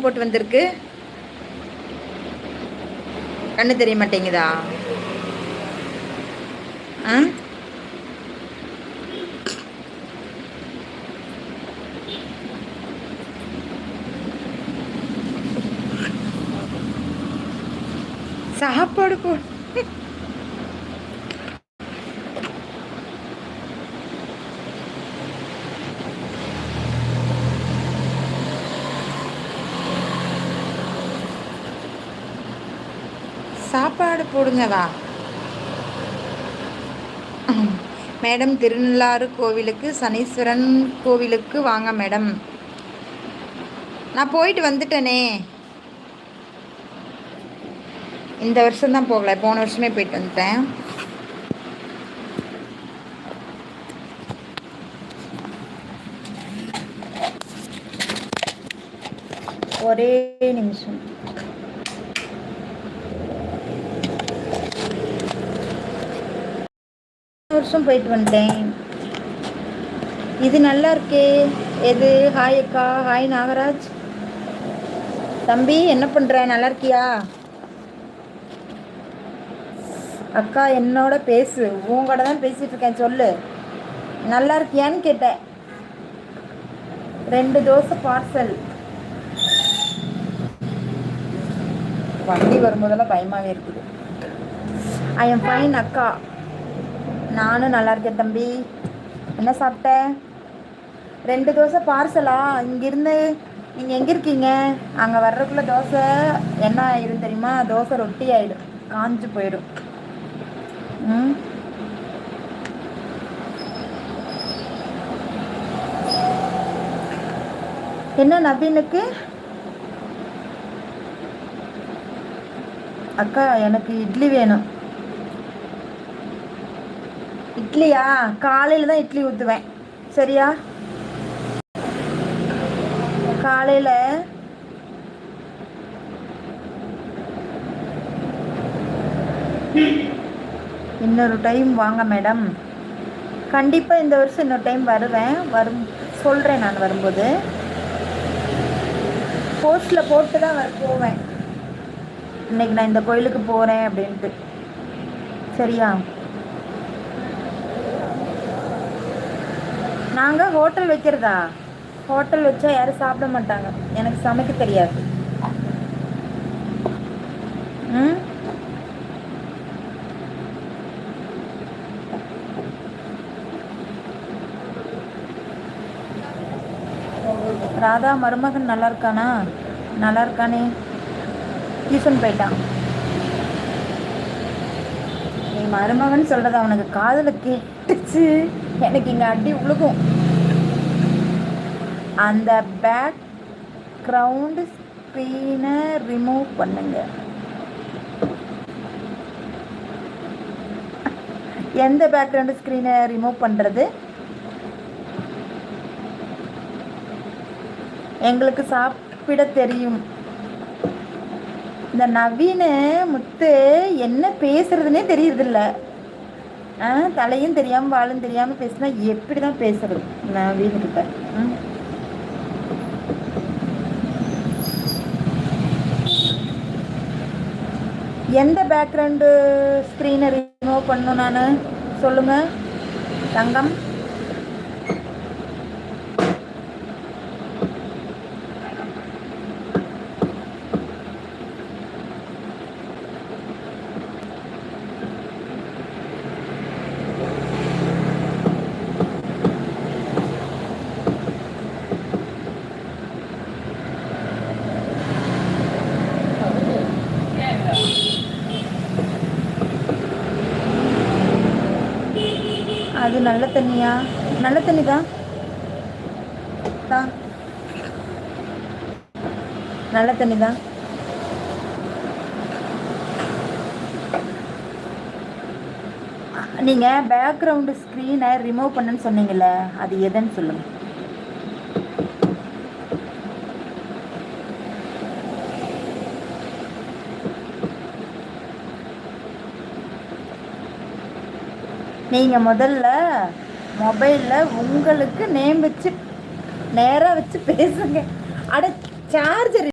போட்டு வந்திருக்கு. கண்ணு தெரிய மாட்டேங்குதா? சாப்பாடு போ சாப்பாடு போடுங்கவா மேடம். திருநள்ளாறு கோவிலுக்கு, சனீஸ்வரன் கோவிலுக்கு வாங்க மேடம். நான் போயிட்டு வந்துட்டேனே. இந்த வருஷம் தான் போகல, போன வருஷமே போயிட்டு வந்துட்டேன். ஒரே நிமிஷம். வருஷம் போயிட்டு வந்துட்டேன். இது நல்லா இருக்கே. எது? ஹாய் அக்கா. ஹாய் நாகராஜ். தம்பி என்ன பண்ற? நல்லா இருக்கியா? அக்கா என்னோட பேசு. உங்கள்கிட்ட தான் பேசிட்டு இருக்கேன். சொல்லு, நல்லா இருக்கியான்னு கேட்டேன். 2 தோசை பார்சல். வண்டி வரும்போதெல்லாம் பயமாவே இருக்குது. ஐ எம் ஃபைன் அக்கா. நானும் நல்லா இருக்கேன் தம்பி. என்ன சாப்பிட்ட? 2 தோசை பார்சலா? இங்கிருந்து நீங்கள் எங்கே இருக்கீங்க? அங்கே வர்றதுக்குள்ளே தோசை என்ன ஆயிடும் தெரியுமா? தோசை ரொட்டி ஆகிடும், காஞ்சு போயிடும். என்ன நவீனுக்கு? அக்கா எனக்கு இட்லி வேணும். இட்லியா? காலையில் தான் இட்லி ஊற்றுவேன், சரியா? காலையில் இன்னொரு டைம் வாங்க மேடம். கண்டிப்பாக இந்த வருஷம் இன்னொரு டைம் வருவேன். சொல்கிறேன் நான் வரும்போது. போஸ்ட்டில் போட்டு தான் போவேன். இன்னைக்கு நான் இந்த கோயிலுக்கு போகிறேன் அப்படின்ட்டு, சரியா? நாங்கள் ஹோட்டல் வைக்கிறதா? ஹோட்டல் வச்சா யாரும் சாப்பிட மாட்டாங்க. எனக்கு சமைக்க தெரியாது. ராதா மருமகன் நல்லா இருக்கானா? நல்லா இருக்கானே. டியூஷன் போயிட்டான். நீ மருமகன் சொல்றது அவனுக்கு காதுல கேட்டுச்சு. எனக்கு இங்க அடி உழுகும். அந்த பேக் கிரவுண்ட் ஸ்க்ரீனை ரிமூவ் பண்ணுங்க. எந்த பேக்ரவுண்ட் ஸ்க்ரீனை ரிமூவ் பண்ணுறது? எங்களுக்கு சாப்பிட தெரியும். இந்த நவீன முத்து என்ன பேசுறதுன்னே தெரியறதில்ல. தலையும் தெரியாமல் வாழும் தெரியாமல் பேசினா எப்படி தான் பேசுறது நவீனுக்கிட்ட? எந்த பேக்ரவுண்டு ஸ்க்ரீனை ரிமூவ் பண்ணணும் நான்? சொல்லுங்கள் தங்கம். அது நல்ல தண்ணியா? நல்ல தண்ணி தான். நல்ல தண்ணி தான். நீங்கள் பேக்ரவுண்டு ஸ்க்ரீனை ரிமூவ் பண்ணுன்னு சொன்னீங்கல்ல, அது எதுன்னு சொல்லுங்கள். நீங்கள் முதல்ல மொபைலில் உங்களுக்கு நேம் வச்சு நேராக வச்சு பேசுங்க. அட சார்ஜர்